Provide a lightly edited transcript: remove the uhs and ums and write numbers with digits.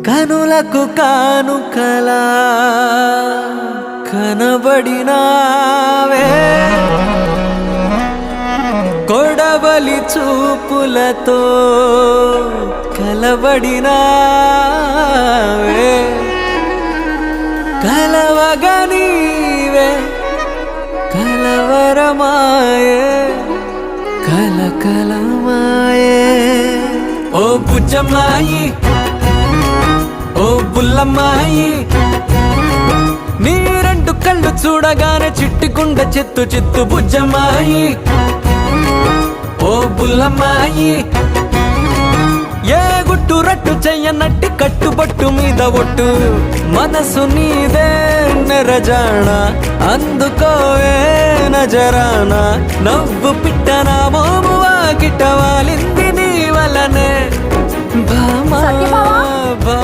కనులకు కానుకలా కనబడినావే కొడవలి చూపులతో కలబడినావే కలవగా నీవే కలవరమాయే కలకలమాయే ఓ బుజ్జమ్మాయి ఓ బుల్లమ్మాయి నీ రెండు కళ్ళు చూడగానే చిట్టుకుండ చిత్తు చిత్తు బుజ్జమ్మాయి ఓ బుల్లమ్మాయి ఏ గుట్టు రట్టు చెయ్యనట్టి కట్టుబట్టు మీద ఒట్టు మనసు నీదే నెరజాణ అందుకోవే నజరానా నవ్వు పిట్టన మోము వాకిట వాలింది నీ వలనే భామా